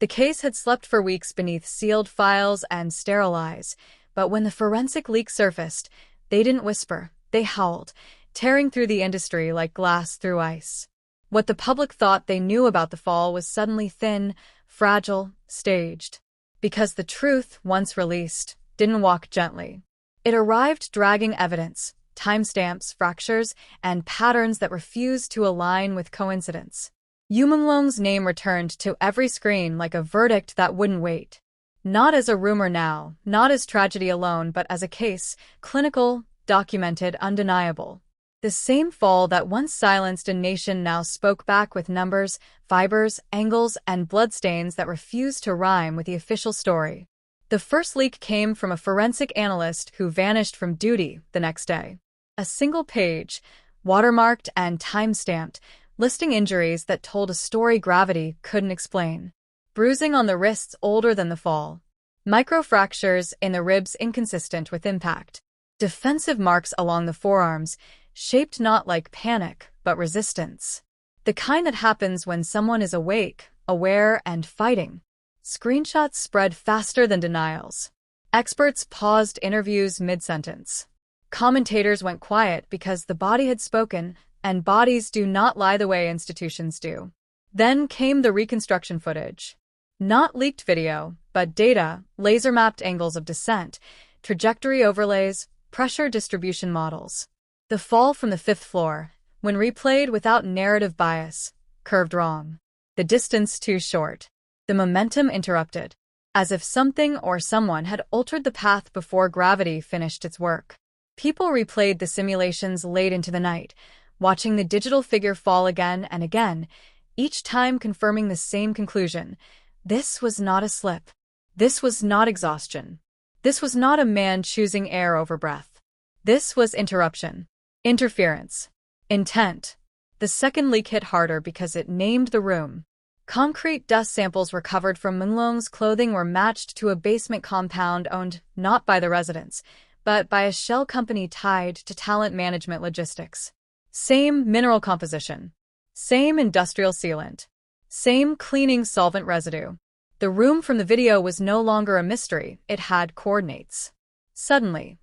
The case had slept for weeks beneath sealed files and sterile eyes, but when the forensic leak surfaced, they didn't whisper, they howled, tearing through the industry like glass through ice. What the public thought they knew about the fall was suddenly thin, fragile, staged. Because the truth, once released, didn't walk gently. It arrived dragging evidence, timestamps, fractures, and patterns that refused to align with coincidence. Menglong's name returned to every screen like a verdict that wouldn't wait. Not as a rumor now, not as tragedy alone, but as a case, clinical, documented, undeniable. The same fall that once silenced a nation now spoke back with numbers, fibers, angles, and bloodstains that refused to rhyme with the official story. The first leak came from a forensic analyst who vanished from duty the next day. A single page, watermarked and time-stamped, listing injuries that told a story gravity couldn't explain. Bruising on the wrists older than the fall. Microfractures in the ribs inconsistent with impact. Defensive marks along the forearms, shaped not like panic, but resistance. The kind that happens when someone is awake, aware, and fighting. Screenshots spread faster than denials. Experts paused interviews mid-sentence. Commentators went quiet because the body had spoken, and bodies do not lie the way institutions do. Then came the reconstruction footage. Not leaked video, but data, laser-mapped angles of descent, trajectory overlays, pressure distribution models. The fall from the fifth floor, when replayed without narrative bias, curved wrong. The distance too short. The momentum interrupted. As if something or someone had altered the path before gravity finished its work. People replayed the simulations late into the night, watching the digital figure fall again and again, each time confirming the same conclusion. This was not a slip. This was not exhaustion. This was not a man choosing air over breath. This was interruption. Interference. Intent. The second leak hit harder because it named the room. Concrete dust samples recovered from Menglong's clothing were matched to a basement compound owned not by the residents, but by a shell company tied to talent management logistics. Same mineral composition. Same industrial sealant. Same cleaning solvent residue. The room from the video was no longer a mystery, it had coordinates. Suddenly,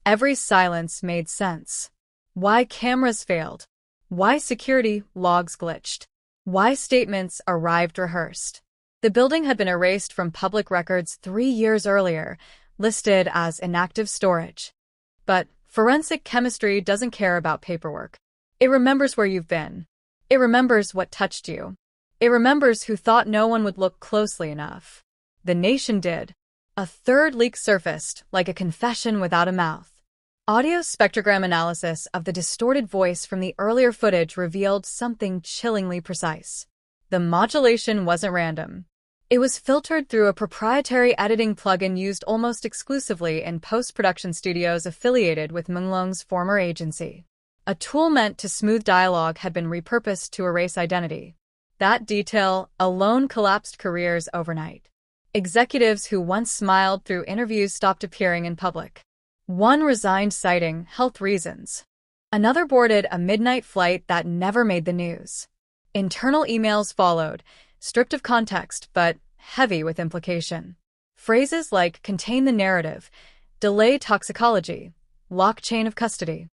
every silence made sense. Why cameras failed. Why security logs glitched. Why statements arrived rehearsed. The building had been erased from public records 3 years earlier, listed as inactive storage. But forensic chemistry doesn't care about paperwork. It remembers where you've been. It remembers what touched you. It remembers who thought no one would look closely enough. The nation did. A third leak surfaced, like a confession without a mouth. Audio spectrogram analysis of the distorted voice from the earlier footage revealed something chillingly precise. The modulation wasn't random. It was filtered through a proprietary editing plugin used almost exclusively in post-production studios affiliated with Menglong's former agency. A tool meant to smooth dialogue had been repurposed to erase identity. That detail alone collapsed careers overnight. Executives who once smiled through interviews stopped appearing in public. One resigned citing health reasons. Another boarded a midnight flight that never made the news. Internal emails followed, stripped of context but heavy with implication. Phrases like contain the narrative, delay toxicology, lock chain of custody.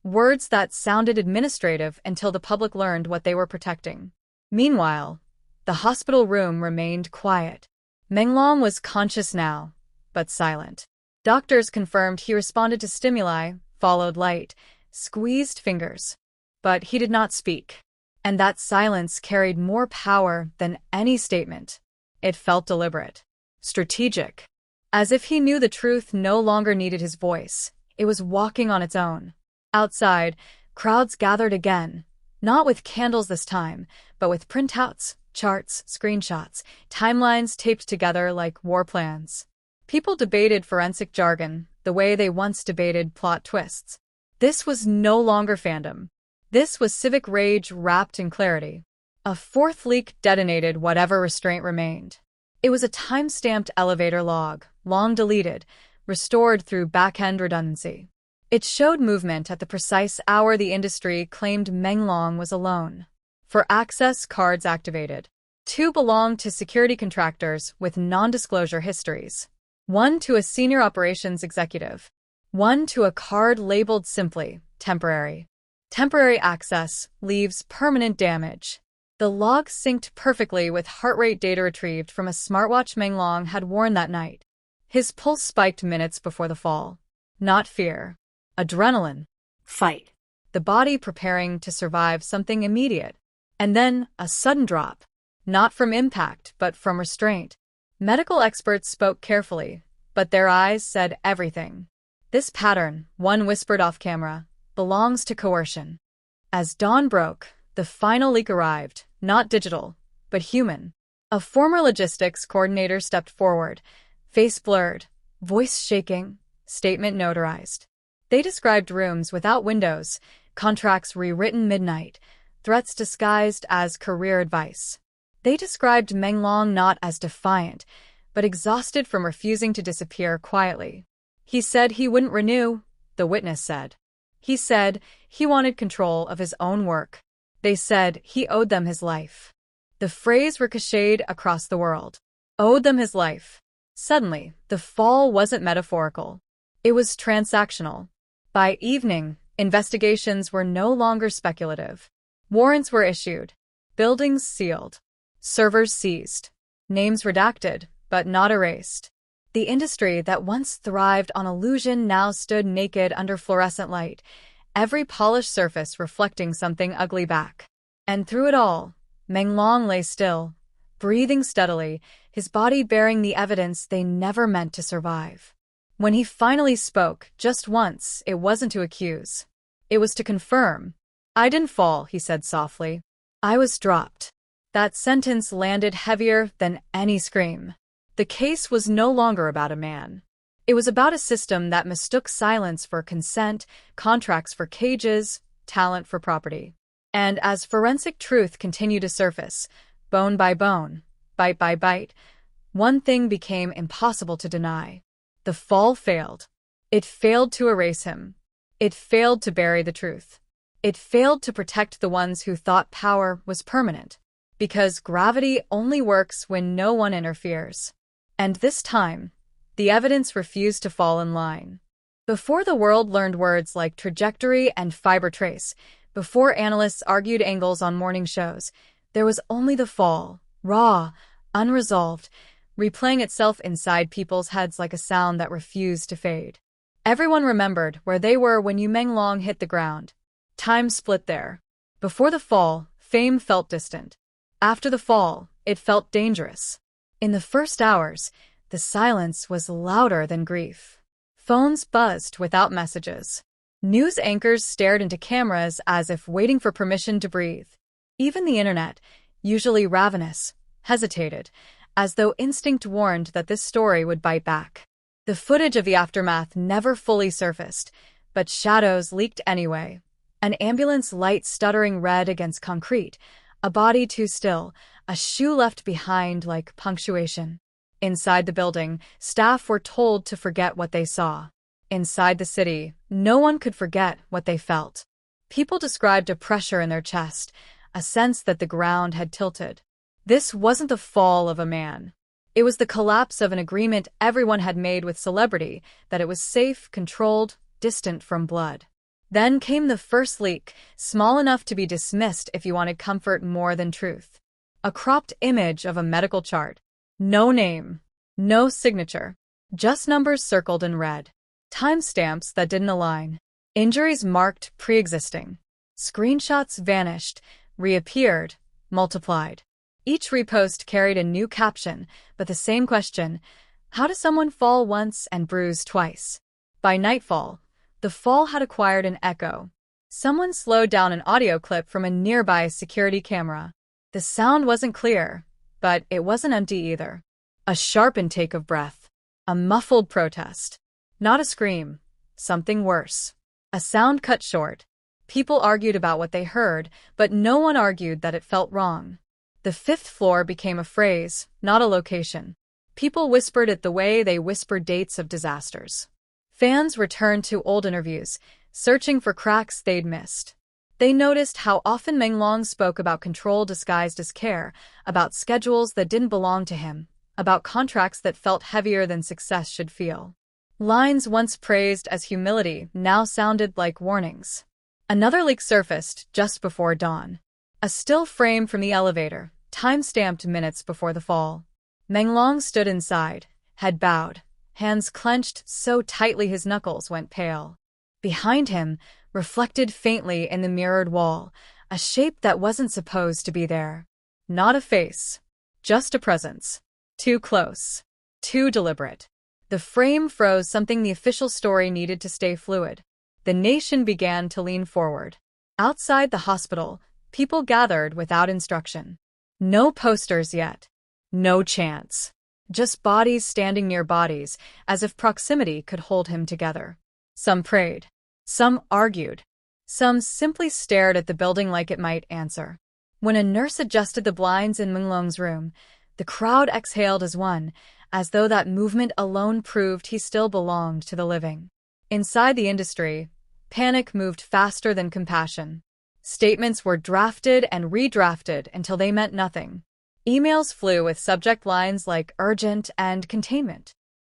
Words that sounded administrative until the public learned what they were protecting. Meanwhile, the hospital room remained quiet. Menglong was conscious now, but silent. Doctors confirmed he responded to stimuli, followed light, squeezed fingers. But he did not speak. And that silence carried more power than any statement. It felt deliberate, strategic. As if he knew the truth no longer needed his voice. It was walking on its own. Outside, crowds gathered again, not with candles this time, but with printouts, charts, screenshots, timelines taped together like war plans. People debated forensic jargon, the way they once debated plot twists. This was no longer fandom. This was civic rage wrapped in clarity. A fourth leak detonated whatever restraint remained. It was a time-stamped elevator log, long deleted, restored through back-end redundancy. It showed movement at the precise hour the industry claimed Menglong was alone. For access cards activated. Two belonged to security contractors with non-disclosure histories. One to a senior operations executive. One to a card labeled simply, temporary. Temporary access leaves permanent damage. The log synced perfectly with heart rate data retrieved from a smartwatch Menglong had worn that night. His pulse spiked minutes before the fall. Not fear. Adrenaline. Fight. The body preparing to survive something immediate. And then a sudden drop. Not from impact, but from restraint. Medical experts spoke carefully, but their eyes said everything. This pattern, one whispered off camera, belongs to coercion. As dawn broke, the final leak arrived, not digital, but human. A former logistics coordinator stepped forward, face blurred, voice shaking, statement notarized. They described rooms without windows, contracts rewritten midnight, threats disguised as career advice. They described Menglong not as defiant, but exhausted from refusing to disappear quietly. He said he wouldn't renew, the witness said. He said he wanted control of his own work. They said he owed them his life. The phrase ricocheted across the world. Owed them his life. Suddenly, the fall wasn't metaphorical. It was transactional. By evening, investigations were no longer speculative. Warrants were issued. Buildings sealed. Servers seized. Names redacted, but not erased. The industry that once thrived on illusion now stood naked under fluorescent light, every polished surface reflecting something ugly back. And through it all, Menglong lay still, breathing steadily, his body bearing the evidence they never meant to survive. When he finally spoke, just once, it wasn't to accuse. It was to confirm. "I didn't fall," he said softly. "I was dropped." That sentence landed heavier than any scream. The case was no longer about a man. It was about a system that mistook silence for consent, contracts for cages, talent for property. And as forensic truth continued to surface, bone by bone, bite by bite, one thing became impossible to deny. The fall failed. It failed to erase him. It failed to bury the truth. It failed to protect the ones who thought power was permanent. Because gravity only works when no one interferes. And this time, the evidence refused to fall in line. Before the world learned words like trajectory and fiber trace, before analysts argued angles on morning shows, there was only the fall, raw, unresolved, replaying itself inside people's heads like a sound that refused to fade. Everyone remembered where they were when Menglong hit the ground. Time split there. Before the fall, fame felt distant. After the fall, it felt dangerous. In the first hours, the silence was louder than grief. Phones buzzed without messages. News anchors stared into cameras as if waiting for permission to breathe. Even the internet, usually ravenous, hesitated, as though instinct warned that this story would bite back. The footage of the aftermath never fully surfaced, but shadows leaked anyway. An ambulance light stuttering red against concrete, a body too still, a shoe left behind like punctuation. Inside the building, staff were told to forget what they saw. Inside the city, no one could forget what they felt. People described a pressure in their chest, a sense that the ground had tilted. This wasn't the fall of a man. It was the collapse of an agreement everyone had made with celebrity, that it was safe, controlled, distant from blood. Then came the first leak, small enough to be dismissed if you wanted comfort more than truth. A cropped image of a medical chart. No name. No signature. Just numbers circled in red. Timestamps that didn't align. Injuries marked pre-existing. Screenshots vanished, reappeared, multiplied. Each repost carried a new caption, but the same question: how does someone fall once and bruise twice? By nightfall, the fall had acquired an echo. Someone slowed down an audio clip from a nearby security camera. The sound wasn't clear, but it wasn't empty either. A sharp intake of breath. A muffled protest. Not a scream. Something worse. A sound cut short. People argued about what they heard, but no one argued that it felt wrong. The fifth floor became a phrase, not a location. People whispered it the way they whispered dates of disasters. Fans returned to old interviews, searching for cracks they'd missed. They noticed how often Menglong spoke about control disguised as care, about schedules that didn't belong to him, about contracts that felt heavier than success should feel. Lines once praised as humility now sounded like warnings. Another leak surfaced just before dawn. A still frame from the elevator, time-stamped minutes before the fall. Menglong stood inside, head bowed, hands clenched so tightly his knuckles went pale. Behind him, reflected faintly in the mirrored wall, a shape that wasn't supposed to be there. Not a face, just a presence. Too close. Too deliberate. The frame froze, something the official story needed to stay fluid. The nation began to lean forward. Outside the hospital, people gathered without instruction. No posters yet. No chants. Just bodies standing near bodies, as if proximity could hold him together. Some prayed. Some argued. Some simply stared at the building like it might answer. When a nurse adjusted the blinds in Menglong's room, the crowd exhaled as one, as though that movement alone proved he still belonged to the living. Inside the industry, panic moved faster than compassion. Statements were drafted and redrafted until they meant nothing. Emails flew with subject lines like urgent and containment.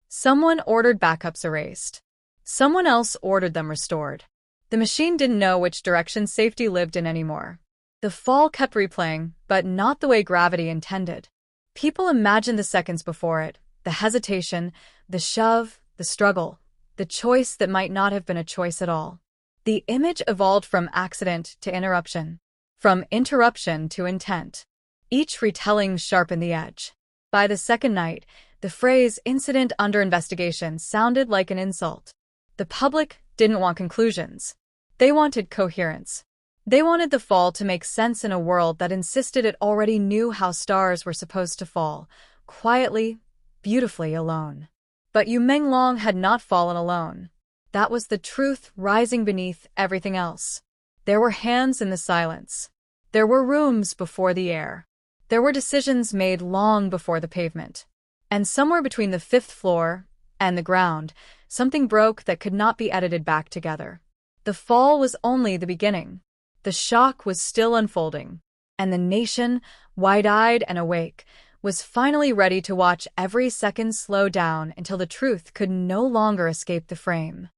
Someone ordered backups erased. Someone else ordered them restored. The machine didn't know which direction safety lived in anymore. The fall kept replaying, but not the way gravity intended. People imagined the seconds before it, the hesitation, the shove, the struggle, the choice that might not have been a choice at all. The image evolved from accident to interruption, from interruption to intent. Each retelling sharpened the edge. By the second night, the phrase "incident under investigation" sounded like an insult. The public didn't want conclusions. They wanted coherence. They wanted the fall to make sense in a world that insisted it already knew how stars were supposed to fall, quietly, beautifully alone. But Menglong had not fallen alone. That was the truth rising beneath everything else. There were hands in the silence. There were rooms before the air. There were decisions made long before the pavement. And somewhere between the fifth floor and the ground, something broke that could not be edited back together. The fall was only the beginning. The shock was still unfolding, and the nation, wide-eyed and awake, was finally ready to watch every second slow down until the truth could no longer escape the frame.